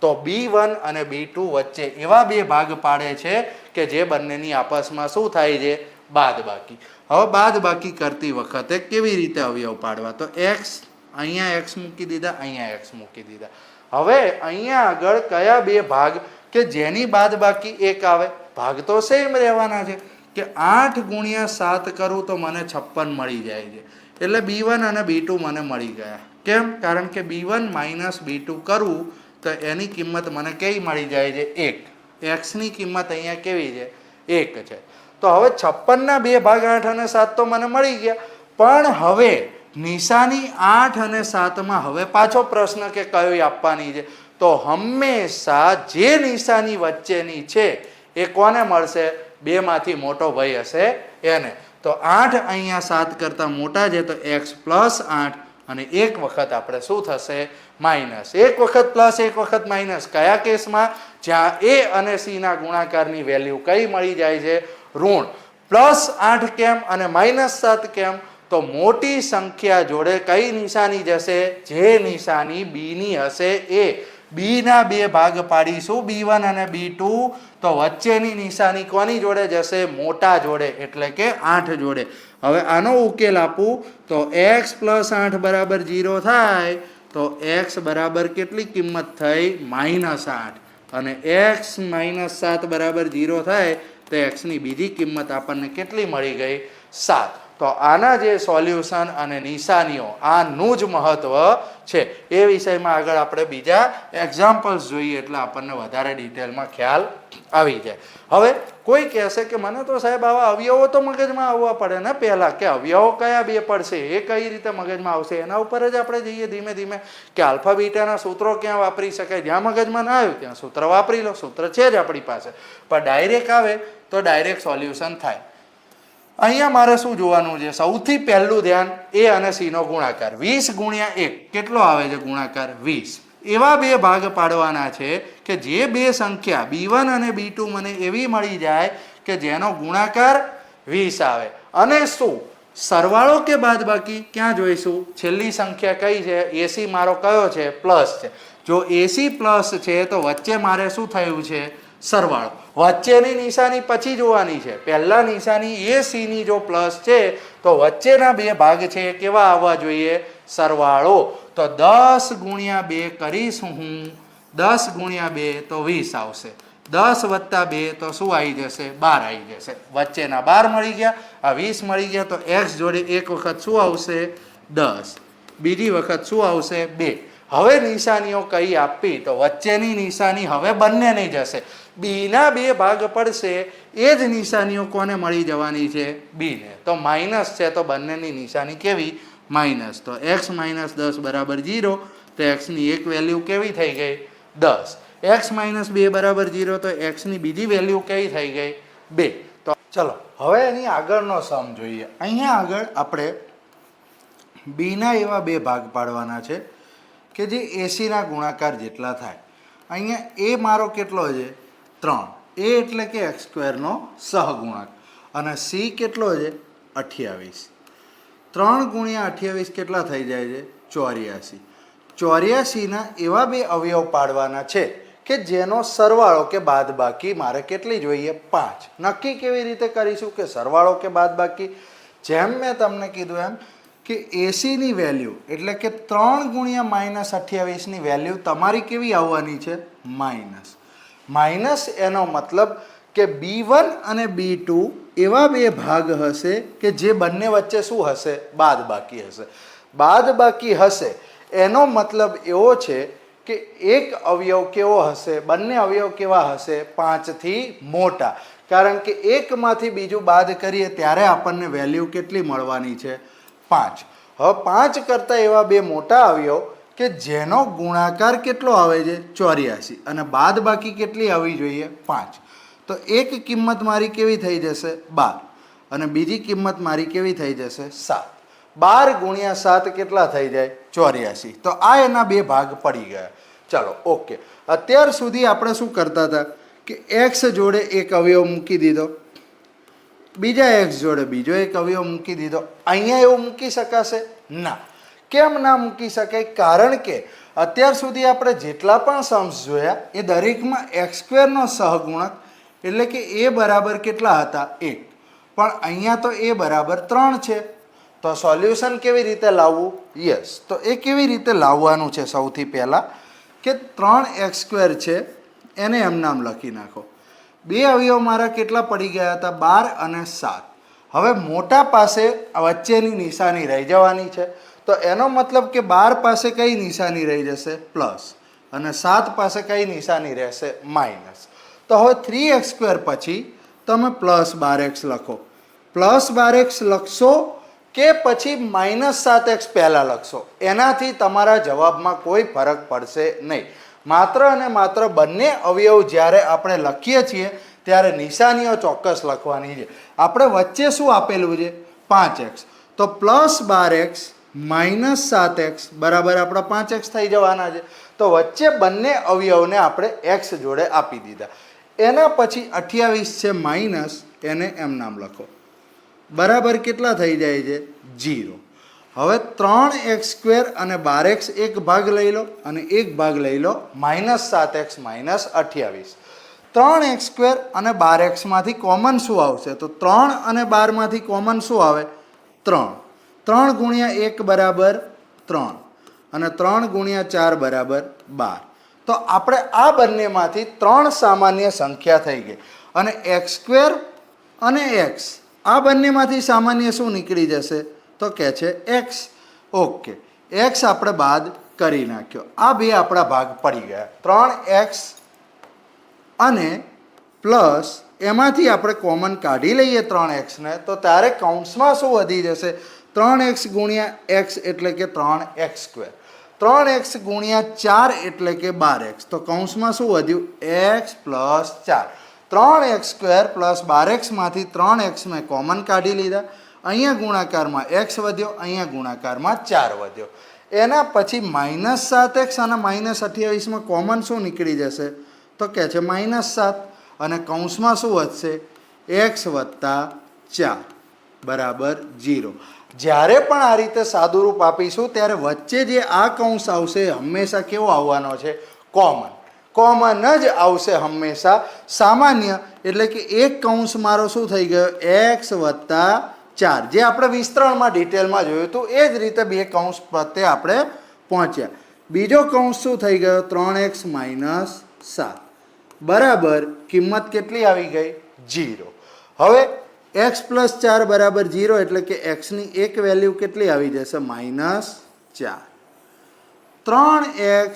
તો b1 અને b2 વચ્ચે એવા બે ભાગ પાડે છે કે જે બંનેની આપસમાં શું થાય છે બાદબાકી. હવે બાદબાકી કરતી વખતે કેવી રીતે અવયવ પાડવા તો x અહીંયા x મૂકી દીધા અહીંયા x મૂકી દીધા. હવે અહીંયા આગળ કયા બે ભાગ કે જેની બાદબાકી 1 આવે ભાગ તો સેમ રહેવાના છે કે 8 × 7 કરું તો મને 56 મળી જાય છે એટલે b1 અને b2 મને મળી ગયા. કેમ? કારણ કે b1 - b2 કરવું તો એની કિંમત મને કઈ મળી જાય છે 1. x ની કિંમત અહીંયા કેવી છે 1 છે. તો હવે 56 ના બે ભાગ 8 અને 7 તો મને મળી ગયા પણ હવે નિશાની 8 અને 7 માં હવે પાછો પ્રશ્ન કે કયો આપવાની છે તો હંમેશા જે નિશાની વચ્ચેની છે એ કોને મળશે બે માંથી મોટો ભાઈ હશે એને. તો 8 અહીંયા 7 કરતા મોટા છે તો x + 8 અને એક વખત આપણે શું થશે માઇનસ. એક વખત પ્લસ એક વખત માઇનસ કયા કેસમાં જ્યાં a અને c ના ગુણાકારની વેલ્યુ કઈ મળી જાય છે ઋણ. +8 કેમ અને -7 કેમ તો મોટી સંખ્યા જોડે કઈ નિશાની જશે જે નિશાની b ની હશે એ b ના બે ભાગ પાડીશું b1 અને b2 તો વચ્ચેની નિશાની કોની જોડે જશે મોટા જોડે એટલે કે 8 જોડે. હવે આનો ઉકેલ આપું તો x + 8 બરાબર 0 થાય તો x બરાબર કેટલી કિંમત થઈ -8 અને x - 7 બરાબર 0 થાય તો x ની બીજી કિંમત આપણને કેટલી મળી ગઈ 7. તો આના જે સોલ્યુશન અને નિશાનીઓ આનું જ મહત્વ છે. એ વિષયમાં આગળ આપણે બીજા એક્ઝામ્પલ્સ જોઈએ એટલે આપણને વધારે ડિટેલમાં ખ્યાલ આવી જાય. હવે કોઈ કહેશે કે મને તો સાહેબ આવા અવયવો તો મગજમાં આવવા પડે ને પહેલા કે અવયવો કયા બે પડશે એ કઈ રીતે મગજમાં આવશે એના ઉપર જ આપણે જઈએ ધીમે ધીમે કે આલ્ફા બીટાના સૂત્રો ક્યાં વાપરી શકાય જ્યાં મગજમાં ના આવ્યું ત્યાં સૂત્ર વાપરી લો. સૂત્ર છે જ આપણી પાસે પણ ડાયરેક્ટ આવે તો ડાયરેક્ટ સોલ્યુશન થાય. અહીંયા મારે શું જોવાનું છે સૌથી પહેલું ધ્યાન a અને c નો ગુણાકાર 20 × 1 કેટલો આવે છે ગુણાકાર 20. એવા બે ભાગ પાડવાના છે કે જે બે સંખ્યા b1 અને b2 મને એવી મળી જાય કે જેનો ગુણાકાર 20 આવે અને શું સરવાળો કે બાદબાકી ક્યાં જોઈશું છેલ્લી સંખ્યા કઈ છે ac મારો કયો છે પ્લસ છે. જો ac પ્લસ છે તો વચ્ચે મારે શું થયું છે સરવાળો. વચ્ચેની નિશાની પછી જોવાની છે. પહેલા નિશાની એ સી ની જો પ્લસ છે તો વચ્ચેના બે ભાગ છે કેવા આવવા જોઈએ સરવાળો. તો 10 × 2 કરીશું હું 10 × 2 તો 20 આવશે. 10 + 2 તો શું આવી જશે 12 આવી જશે. વચ્ચેના 12 મળી ગયા આ 20 મળી ગયા તો x જોડે એક વખત શું આવશે 10 બીજી વખત શું આવશે 2. હવે નિશાનીઓ કઈ આપી તો વચ્ચેની નિશાની હવે બંનેની જશે. b ના બે ભાગ પડશે એ જ નિશાનીઓ કોને મળી જવાની છે b ને. તો માઇનસ છે તો બંનેની નિશાની કેવી માઇનસ. તો x - 10 બરાબર 0 તો x ની એક વેલ્યુ કેવી થઈ ગઈ 10. x - 2 બરાબર 0 તો x ની બીજી વેલ્યુ કેવી થઈ ગઈ 2. તો ચલો હવે એની આગળનો સમ જોઈએ. અહીંયા આગળ આપણે b ના એવા બે ભાગ પાડવાના છે કે જે ac ના ગુણાકાર જેટલા થાય. અહીંયા a મારો કેટલો છે 3 a એટલે કે x² નો સહગુણક અને c કેટલો છે 28. 3 × 28 કેટલા થઈ જાય છે 84. 84 ના એવા બે અવયવ પાડવાના છે કે જેનો સરવાળો કે બાદબાકી મારે કેટલી જોઈએ 5. નક્કી કેવી રીતે કરીશું કે સરવાળો કે બાદબાકી જેમ મેં તમને કીધું એમ કે એસીની વેલ્યુ એટલે કે 3 ગુણ્યા -28ની વેલ્યુ તમારી કેવી આવવાની છે? માઇનસ. માઇનસ એનો મતલબ કે B1 અને B2 એવા બે ભાગ હશે કે જે બંને વચ્ચે શું હશે? બાદબાકી હશે. બાદબાકી હશે એનો મતલબ એવો છે કે એક અવયવ કેવો હશે? બંને અવયવ કેવા હશે? 5થી મોટા. કારણ કે એકમાંથી બીજું બાદ કરીએ ત્યારે આપણને વેલ્યુ કેટલી મળવાની છે? 5. હવે 5 કરતાં એવા બે મોટા અવયવ કે જેનો ગુણાકાર કેટલો આવે છે? 84. અને બાદબાકી કેટલી આવવી જોઈએ? 5. તો એક કિંમત મારી કેવી થઈ જશે? 12. અને બીજી કિંમત મારી કેવી થઈ જશે? 7. 12 ગુણ્યા 7 કેટલા થઈ જાય? 84. તો આ એના બે ભાગ પડી ગયા. ચાલો ઓકે. અત્યાર સુધી આપણે શું કરતા હતા કે એક્સ જોડે એક અવયવ મૂકી દીધો, બીજા એક્સ જોડે બીજો એક અવયવ મૂકી દીધો. અહીંયા એવું મૂકી શકાશે? ના. કેમ ના મૂકી શકાય? કારણ કે અત્યાર સુધી આપણે જેટલા પણ સમ્સ જોયા એ દરેકમાં x² નો સહગુણક એટલે કે એ બરાબર કેટલા હતા? 1. પણ અહીંયા તો એ બરાબર 3 છે. તો સોલ્યુશન કેવી રીતે લાવવું? યસ, તો એ કેવી રીતે લાવવાનું છે? સૌથી પહેલાં કે 3x² છે એને એમ નામ લખી નાખો. બે અવયવ મારા કેટલા પડી ગયા હતા? 12 અને 7. હવે મોટા પાસે વચ્ચેની નિશાની રહી જવાની છે. તો એનો મતલબ કે 12 પાસે કઈ નિશાની રહી જશે? પ્લસ. અને 7 પાસે કઈ નિશાની રહેશે? માઇનસ. તો હવે 3x² પછી તમે +12x લખો. +12x લખશો કે પછી -7x પહેલાં લખશો, એનાથી તમારા જવાબમાં કોઈ ફરક પડશે નહીં. માત્ર અને માત્ર બંને અવયવ જ્યારે આપણે લખીએ છીએ ત્યારે નિશાનીઓ ચોક્કસ લખવાની છે. આપણે વચ્ચે શું આપેલું છે? 5x. તો +12x -7x બરાબર આપણા 5x થઈ જવાના છે. તો વચ્ચે બંને અવયવને આપણે x જોડે આપી દીધા. એના પછી 28 છે માઇનસ, એને એમ નામ લખો. બરાબર કેટલા થઈ જાય છે? 0. હવે 3x² અને 12x એક ભાગ લઈ લો અને એક ભાગ લઈ લો -7x -28. 3x² અને 12x માંથી કોમન શું આવશે? તો 3 અને 12 માંથી કોમન શું આવે? 3. 3 ગુણ્યા 1 બરાબર 3 અને 3 ગુણ્યા 4 બરાબર 12. તો આપણે આ બંનેમાંથી 3 સામાન્ય સંખ્યા થઈ ગઈ. અને x² અને x આ બંનેમાંથી સામાન્ય શું નીકળી જશે? તો કે છે x. ઓકે, x આપણે બાદ કરી નાખ્યો. આ બે આપણા ભાગ પડી ગયા. 3x અને પ્લસ એમાંથી આપણે કોમન કાઢી લઈએ 3x ને, તો ત્યારે કૌંસમાં શું વધી જશે? 3x ગુણ્યા x એટલે કે 3x². 3x ગુણ્યા 4 એટલે કે 12x. તો કૌંસમાં શું વધ્યું? x + 4. 3x² + 12x માંથી 3x મેં કોમન કાઢી લીધા. અહીંયા ગુણાકારમાં x વધ્યો, અહીંયા ગુણાકારમાં 4 વધ્યો. એના પછી -7x અને -28માં કોમન શું નીકળી જશે? તો કે છે -7. અને કૌંસમાં શું વધશે? x + 4 બરાબર 0. જ્યારે પણ આ રીતે સાદુરૂપ આપીશું ત્યારે વચ્ચે જે આ કૌંસ આવશે હંમેશા કેવો આવવાનો છે? કોમન. કોમન જ આવશે હંમેશા. સામાન્ય એટલે કે એક કૌંસ મારો શું થઈ ગયો? x + 4. જે આપણે વિસ્તરણમાં ડિટેલમાં જોયું હતું એ જ રીતે બે કૌંસ પ્રત્યે આપણે પહોંચ્યા. બીજો કૌંસ શું થઈ ગયો? 3x - 7 બરાબર કિંમત કેટલી આવી ગઈ? 0. હવે x + 4 બરાબર 0 એટલે કે x ની એક વેલ્યુ કેટલી આવી જશે? -4. 3x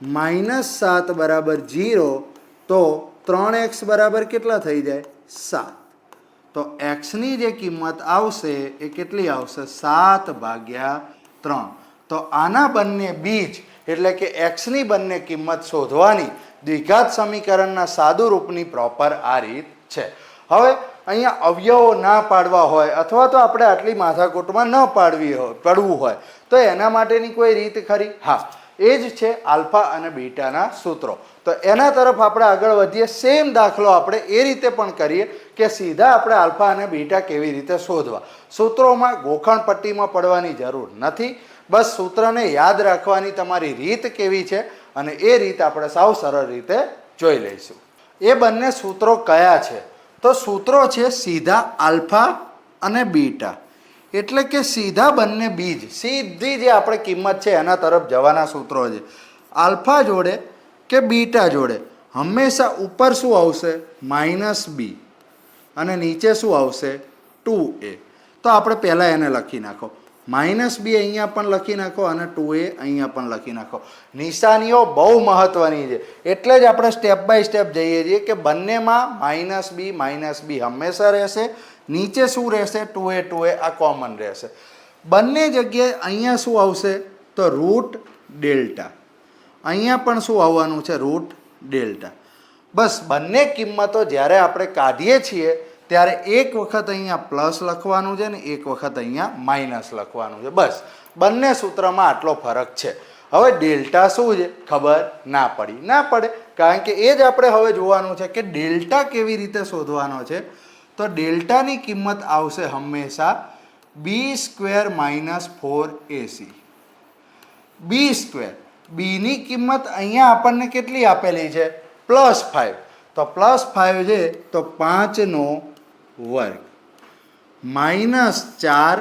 -7 બરાબર 0. તો 3x બરાબર કેટલા થઈ જાય? 7. તો x ની જે કિંમત આવશે એ કેટલી આવશે? 7/3. તો આના બંને બીજ એટલે કે x ની બંને કિંમત શોધવાની દ્વિઘાત સમીકરણના સાદુરૂપની પ્રોપર આ રીત છે. હવે અહીંયા અવયવો ના પાડવા હોય અથવા તો આપણે આટલી માથાકૂટમાં ન પડવું હોય તો એના માટેની કોઈ રીત ખરી? હા, એ જ છે આલ્ફા અને બીટાના સૂત્રો. તો એના તરફ આપણે આગળ વધીએ. સેમ દાખલો આપણે એ રીતે પણ કરીએ કે સીધા આપણે આલ્ફા અને બીટા કેવી રીતે શોધવા. સૂત્રોમાં ગોખણ પટ્ટીમાં પડવાની જરૂર નથી. બસ સૂત્રને યાદ રાખવાની તમારી રીત કેવી છે અને એ રીત આપણે સાવ સરળ રીતે જોઈ લઈશું. એ બંને સૂત્રો કયા છે? તો સૂત્રો છે સીધા આલ્ફા અને બીટા. એટલે કે સીધા બંને બીજ સીધી જે આપણે કિંમત છે એના તરફ જવાના સૂત્રો છે. આલ્ફા જોડે કે બીટા જોડે હંમેશા ઉપર શું આવશે -b અને નીચે શું આવશે 2a. તો આપણે પહેલાં એને લખી નાખો. -b અહીંયા પણ લખી નાખો અને 2a અહીંયા પણ લખી નાખો. નિશાનીઓ બહુ મહત્વની છે એટલે જ આપણે સ્ટેપ બાય સ્ટેપ જઈએ છીએ કે બંનેમાં -b હંમેશા રહેશે. નીચે શું રહેશે 2a આ કોમન રહેશે. બંને જગ્યાએ અહીંયા શું આવશે તો √δ. અહીંયા પણ શું આવવાનું છે √δ. બસ બંને કિંમતો જ્યારે આપણે કાઢીએ છીએ ત્યારે એક વખત અહીંયા પ્લસ લખવાનું છે ને એક વખત અહીંયા માઇનસ લખવાનું છે. બસ બંને સૂત્રમાં આટલો ફરક છે. હવે ડેલ્ટા શું છે ખબર ના પડે કારણ કે એ જ આપણે હવે જોવાનું છે કે ડેલ્ટા કેવી રીતે શોધવાનો છે. તો ડેલ્ટાની કિંમત આવશે હંમેશા b² - 4ac. b². બીની કિંમત અહીંયા આપણને કેટલી આપેલી છે +5. તો +5 છે તો 5 વર્ગ -4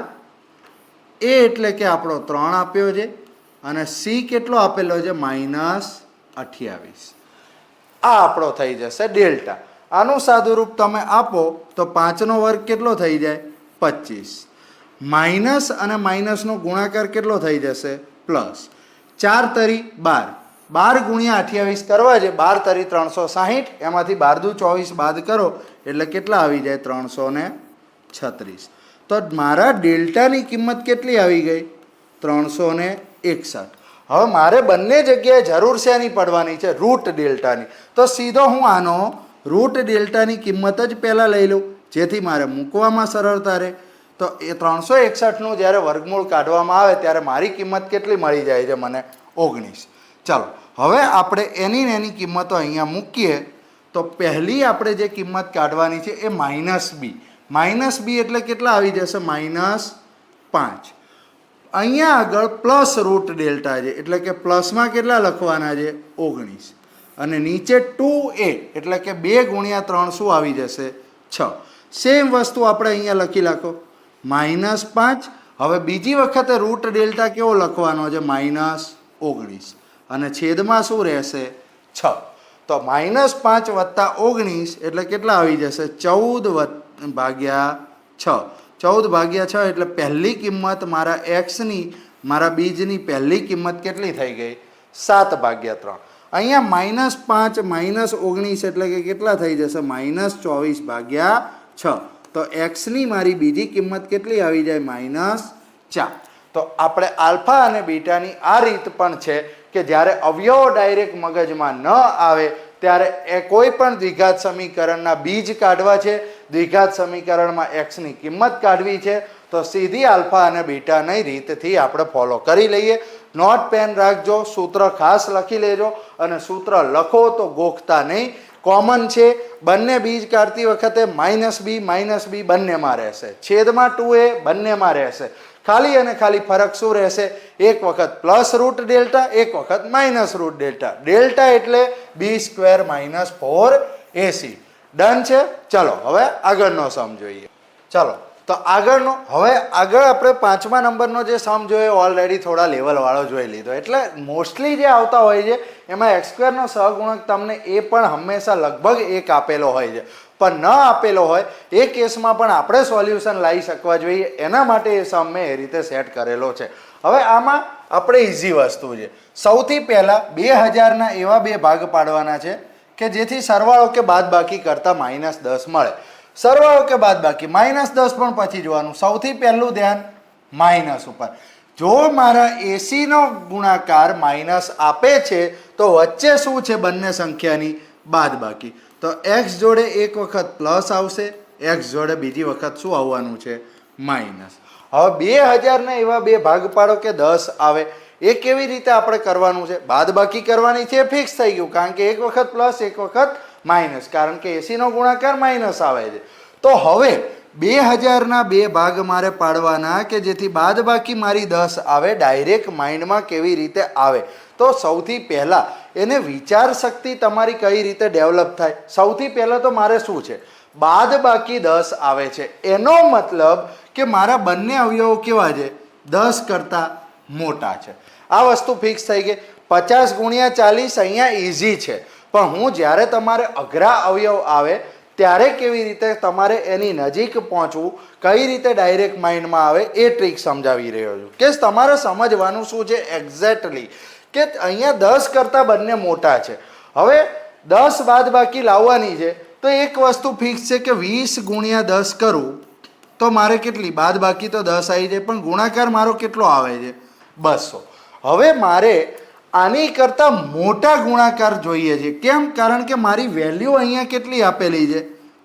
એ એટલે કે આપણો 3 આપ્યો છે અને c કેટલો આપેલો છે -28. આ આપણો થઈ જશે ડેલ્ટા. આનું સાદુરૂપ તમે આપો તો 5 નો વર્ગ કેટલો થઈ જાય 25. માઇનસ અને માઇનસનો ગુણાકાર કેટલો થઈ જશે પ્લસ. 4 તરી 12. 12 ગુણ્યા 28 કરવા છે 12 તરી 360. એમાંથી 12 દુ 24 બાદ કરો એટલે કેટલા આવી જાય 336. તો મારા ડેલ્ટાની કિંમત કેટલી આવી ગઈ 361. હવે મારે બંને જગ્યાએ જરૂર શેની પડવાની છે √δ. તો સીધો હું આનો √δની કિંમત જ પહેલાં લઈ લઉં જેથી મારે મૂકવામાં સરળતા રહે. તો એ 361નું જ્યારે વર્ગમૂળ કાઢવામાં આવે ત્યારે મારી કિંમત કેટલી મળી જાય છે મને 19. ચાલો હવે આપણે એની કિંમતો અહીંયા મૂકીએ. તો પહેલી આપણે જે કિંમત કાઢવાની છે એ -b એટલે કેટલા આવી જશે -5. અહીંયા આગળ +√δ છે એટલે કે પ્લસમાં કેટલા લખવાના છે 19 અને નીચે 2a એટલે કે 2 ગુણ્યા 3 શું આવી જશે 6. સેમ વસ્તુ આપણે અહીંયા લખી નાખો -5. હવે બીજી વખતે √δ કેવો લખવાનો છે -19 અને છેદમાં શું રહેશે 6. તો -5 વત્તા 19 એટલે કેટલા આવી જશે 14/6. 14/6 એટલે પહેલી કિંમત મારા x-ની મારા બીજની પહેલી કિંમત કેટલી થઈ ગઈ 7/3. અહીંયા -5 -19 એટલે કે કેટલા થઈ જશે -24/6. તો x-ની મારી બીજી કિંમત કેટલી આવી જાય -4. તો આપણે આલ્ફા અને બીટાની આ રીત પણ છે કે જ્યારે અવયવો ડાયરેક્ટ મગજમાં ન આવે ત્યારે એ કોઈ પણ દ્વિઘાત સમીકરણના બીજ કાઢવા છે, દ્વિઘાત સમીકરણમાં x-ની કિંમત કાઢવી છે તો સીધી આલ્ફા અને બીટાની રીતથી આપણે ફોલો કરી લઈએ. નોટ પેન રાખજો, સૂત્ર ખાસ લખી લેજો અને સૂત્ર લખો તો ગોખતા નહીં. કોમન છે બંને બીજ કાઢતી વખતે -b બંનેમાં રહેશે, છેદમાં 2a બંનેમાં રહેશે. ખાલી અને ખાલી ફરક શું રહેશે એક વખત +√δ એક વખત -√δ. ડેલ્ટા એટલે b² - 4ac. ડન છે. ચલો હવે આગળનો સમ જોઈએ. ચલો તો આગળ આપણે 5મા નંબરનો જે સમ જોયો ઓલરેડી થોડા લેવલવાળો જોઈ લીધો. એટલે મોસ્ટલી જે આવતા હોય છે એમાં x² નો સહગુણક તમને એ પણ હંમેશા લગભગ 1 આપેલો હોય છે, પણ ન આપેલો હોય એ કેસમાં પણ આપણે સોલ્યુશન લાવી શકવા જોઈએ. એના માટે એ સમ મેં એ રીતે સેટ કરેલો છે. હવે આમાં આપણે ઇઝી વસ્તુ છે. સૌથી પહેલાં 2000ના એવા બે ભાગ પાડવાના છે કે જેથી સરવાળો કે બાદબાકી કરતાં -10 મળે. સરવાળો કે બાદબાકી -10 પણ પછી જોવાનું. સૌથી પહેલું ધ્યાન માઇનસ ઉપર. જો મારા એસીનો ગુણાકાર માઇનસ આપે છે તો વચ્ચે શું છે બંને સંખ્યાની બાદબાકી. તો x જોડે એક વખત પ્લસ આવશે, x જોડે બીજી વખત શું આવવાનું છે માઇનસ. હવે 2000ના એવા બે ભાગ પાડો કે 10 આવે. એ કેવી રીતે આપણે કરવાનું છે બાદબાકી કરવાની છે, ફિક્સ થઈ ગયું કારણ કે એક વખત પ્લસ એક વખત માઇનસ, કારણ કે એસીનો ગુણાકાર માઇનસ આવે છે. તો હવે 2000ના બે ભાગ મારે પાડવાના કે જેથી બાદબાકી મારી 10 આવે. ડાયરેક્ટ માઇન્ડમાં કેવી રીતે આવે તો સૌથી પહેલાં એને વિચાર શક્તિ તમારી કઈ રીતે ડેવલપ થાય. સૌથી પહેલાં તો મારે શું છે બાદ બાકી 10 આવે છે. એનો મતલબ કે મારા બંને અવયવો કેવા છે? 10 કરતાં મોટા છે. આ વસ્તુ ફિક્સ થઈ ગઈ. 50 ગુણ્યા 40 અહીંયા ઇઝી છે, પણ હું જ્યારે તમારે અઘરા અવયવ આવે ત્યારે કેવી રીતે તમારે એની નજીક પહોંચવું, કઈ રીતે ડાયરેક્ટ માઇન્ડમાં આવે એ ટ્રીક સમજાવી રહ્યો છું. કે તમારે સમજવાનું શું છે એક્ઝેક્ટલી, કે અહીંયા 10 કરતાં બંને મોટા છે. હવે 10 બાદ બાકી લાવવાની છે, તો એક વસ્તુ ફિક્સ છે કે 20 ગુણ્યા 10 કરું તો મારે કેટલી બાદ બાકી તો 10 આવી જાય, પણ ગુણાકાર મારો કેટલો આવે છે? 200. હવે મારે આની કરતાં મોટા ગુણાકાર જોઈએ છે. કેમ? કારણ કે મારી વેલ્યુ અહીંયા કેટલી આપેલી છે?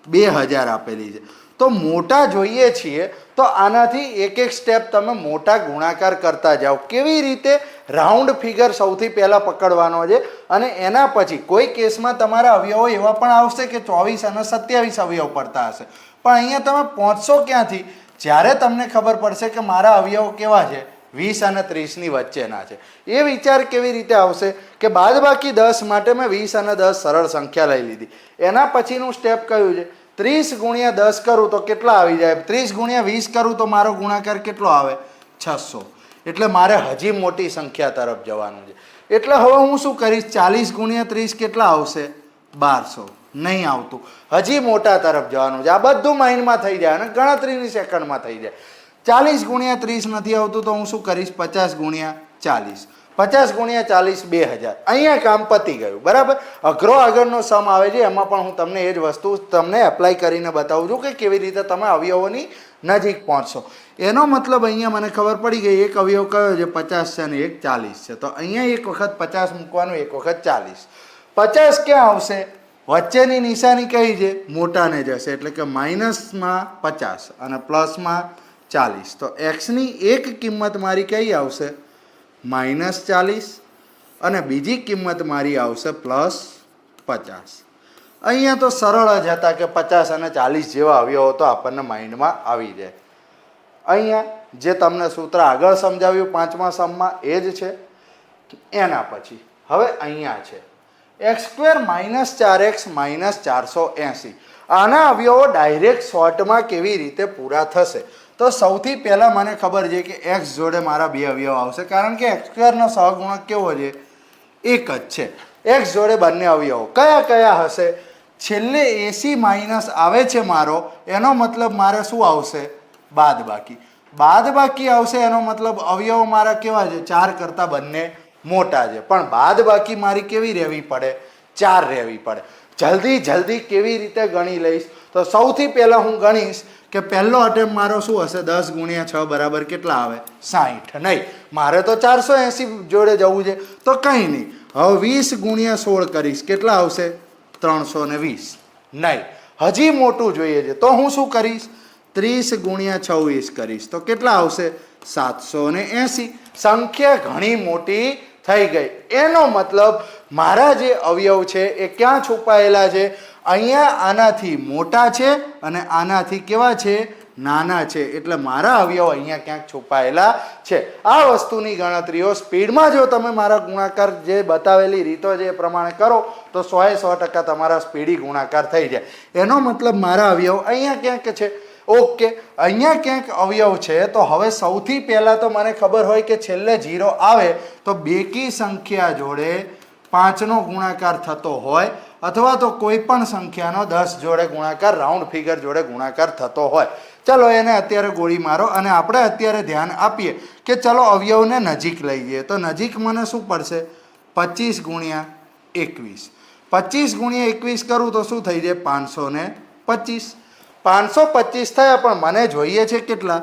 2000 આપેલી છે. તો મોટા જોઈએ છીએ, તો આનાથી એક એક સ્ટેપ તમે મોટા ગુણાકાર કરતા જાઓ. કેવી રીતે? રાઉન્ડ ફિગર સૌથી પહેલાં પકડવાનો છે, અને એના પછી કોઈ કેસમાં તમારા અવયવો એવા પણ આવશે કે 24 અને 27 અવયવ પડતા હશે, પણ અહીંયા તમે પહોંચશો ક્યાંથી? જ્યારે તમને ખબર પડશે કે મારા અવયવો કેવા છે? 20 અને 30ની વચ્ચેના છે. એ વિચાર કેવી રીતે આવશે? કે બાદબાકી 10 માટે મેં 20 અને 10 સરળ સંખ્યા લઈ લીધી. એના પછીનું સ્ટેપ કયું છે? 30 ગુણ્યા 10 કરું તો કેટલા આવી જાય? 30 ગુણ્યા 20 કરું તો મારો ગુણાકાર કેટલો આવે? 600. એટલે મારે હજી મોટી સંખ્યા તરફ જવાનું છે. એટલે હવે હું શું કરીશ? 40 ગુણ્યા 30 કેટલા આવશે? 1200. નહીં આવતું. હજી મોટા તરફ જવાનું છે. આ બધું માઇન્ડમાં થઈ જાય અને ગણતરીની સેકન્ડમાં થઈ જાય. 40 ગુણ્યા 30 નથી આવતું, તો હું શું કરીશ? 50 ગુણ્યા 40. 50 ગુણ્યા 40 2000. અહીંયા કામ પતી ગયું. બરાબર? અઘરો આગળનો સમ આવે છે, એમાં પણ હું તમને એ જ વસ્તુ તમને એપ્લાય કરીને બતાવું છું કે કેવી રીતે તમે અવયવોની નજીક પહોંચશો. એનો મતલબ અહીંયા મને ખબર પડી ગઈ એક અવયવ કયો છે? 50 છે અને એક 40 છે. તો અહીંયા એક વખત 50 મૂકવાનું, એક વખત 40. 50 ક્યાં આવશે? વચ્ચેની નિશાની કઈ છે? મોટાને જશે, એટલે કે માઇનસમાં 50 અને પ્લસમાં 40. તો એક્સની એક કિંમત મારી કઈ આવશે? -40, અને બીજી કિંમત મારી આવશે +50. અહીંયા તો સરળ જ હતા કે 50 અને 40 જેવા અવયવો તો આપણને માઇન્ડમાં આવી જાય. અહીંયા જે તમને સૂત્ર આગળ સમજાવ્યું 5મા સમમાં એ જ છે. એના પછી હવે અહીંયા છે x² - 4x - 480. આના અવયવો ડાયરેક્ટ શોર્ટમાં કેવી રીતે પૂરા થશે? તો સૌથી પહેલાં મને ખબર છે કે x જોડે મારા બે અવયવ આવશે, કારણ કે x² નો સહગુણક કેવો છે? એક જ છે. x જોડે બંને અવયવો કયા કયા હશે? છેલ્લે AC માઇનસ આવે છે મારો, એનો મતલબ મારે શું આવશે? બાદબાકી. બાદબાકી આવશે, એનો મતલબ અવયવો મારા કેવા છે? 4 કરતાં બંને મોટા છે, પણ બાદબાકી મારી કેવી રહેવી પડે? 4 રહેવી પડે. જલ્દી કેવી રીતે ગણી લઈશ? તો સૌથી પહેલાં હું ગણીશ કે પહેલો અટેમ્પ મારો શું હશે? 10 ગુણ્યા 6 બરાબર કેટલા આવે? 60. નહીં, મારે તો 480 જોડે જવું છે, તો કંઈ નહીં. હવે 20 ગુણ્યા 16 કરીશ, કેટલા આવશે? 320. નહીં, હજી મોટું જોઈએ છે, તો હું શું કરીશ? 30 ગુણ્યા 26 કરીશ, તો કેટલા આવશે? 780. સંખ્યા ઘણી મોટી થઈ ગઈ. એનો મતલબ મારા જે અવયવ છે એ ક્યાં છુપાયેલા છે? અહીંયા આનાથી મોટા છે અને આનાથી કેવા છે? નાના છે. એટલે મારા અવયવ અહીંયા ક્યાંક છુપાયેલા છે. આ વસ્તુની ગણતરીઓ સ્પીડમાં જો તમે મારા ગુણાકાર જે બતાવેલી રીતો છે એ પ્રમાણે કરો તો 100% તમારા સ્પીડી ગુણાકાર થઈ જાય. એનો મતલબ મારા અવયવ અહીંયા ક્યાંક છે. ઓકે, અહીંયા ક્યાંક અવયવ છે. તો હવે સૌથી પહેલાં તો મને ખબર હોય કે છેલ્લે 0 આવે તો બેકી સંખ્યા જોડે 5નો ગુણાકાર થતો હોય, અથવા તો કોઈ પણ સંખ્યાનો 10 જોડે ગુણાકાર, રાઉન્ડ ફિગર જોડે ગુણાકાર થતો હોય. ચલો એને અત્યારે ગોળી મારો અને આપણે અત્યારે ધ્યાન આપીએ કે ચલો અવયવને નજીક લઈ જઈએ. તો નજીક મને શું પડશે? 25 ગુણ્યા 21. 25 ગુણ્યા 21 કરું તો શું થઈ જાય? 525. 525 થયા, પણ મને જોઈએ છે કેટલા?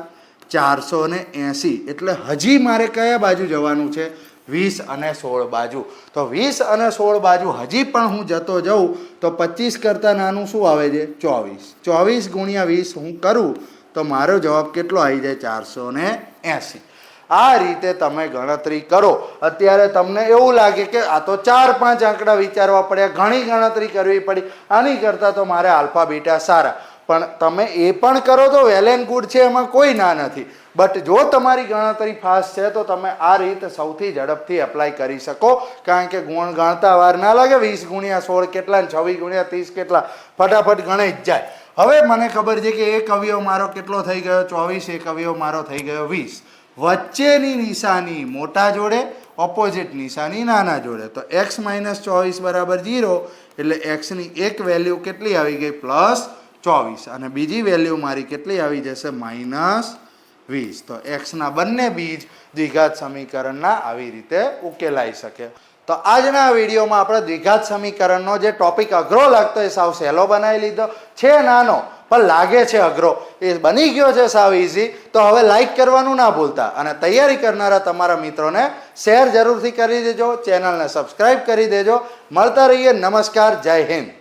480. એટલે હજી મારે કયા બાજુ જવાનું છે? 20 અને 16 બાજુ. તો 20 અને 16 બાજુ હજી પણ હું જતો જાઉં તો 25 કરતાં નાનું શું આવે છે? 24. 24 ગુણ્યા 20 હું કરું તો મારો જવાબ કેટલો આવી જાય? 480. આ રીતે તમે ગણતરી કરો. અત્યારે તમને એવું લાગે કે આ તો 4-5 આંકડા વિચારવા પડ્યા, ઘણી ગણતરી કરવી પડી, આની કરતાં તો મારે આલ્ફા બીટા સારા. પણ તમે એ પણ કરો તો વેલ એન્ડ ગુડ છે, એમાં કોઈ ના નથી. બટ જો તમારી ગણતરી ફાસ્ટ છે તો તમે આ રીત સૌથી ઝડપથી એપ્લાય કરી શકો, કારણ કે ગુણ ગણતા વાર ના લાગે. 20 ગુણ્યા 16 કેટલા, 26 ગુણ્યા 30 કેટલા, ફટાફટ ગણાઈ જ જાય. હવે મને ખબર છે કે એક અવયવ મારો કેટલો થઈ ગયો 24, એક અવયવ મારો થઈ ગયો 20. વચ્ચેની નિશાની મોટા જોડે, ઓપોઝિટ નિશાની નાના જોડે. તો x - 24 બરાબર 0, એટલે x ની એક વેલ્યુ કેટલી આવી ગઈ +24, અને બીજી વેલ્યુ મારી કેટલી આવી જશે -20. તો x ના બંને બીજ દ્વિઘાત સમીકરણના આવી રીતે ઉકેલાઈ શકે. તો આજના વિડીયોમાં આપણે દ્વિઘાત સમીકરણનો જે ટોપિક અઘરો લાગતો એ સાવ સહેલો બનાવી લીધો છે. નાનો પણ લાગે છે અઘરો, એ બની ગયો છે સાવ ઇઝી. તો હવે લાઈક કરવાનું ના ભૂલતા, અને તૈયારી કરનારા તમારા મિત્રોને શેર જરૂરથી કરી દેજો, ચેનલને સબસ્ક્રાઈબ કરી દેજો. મળતા રહીએ. નમસ્કાર, જય હિન્દ.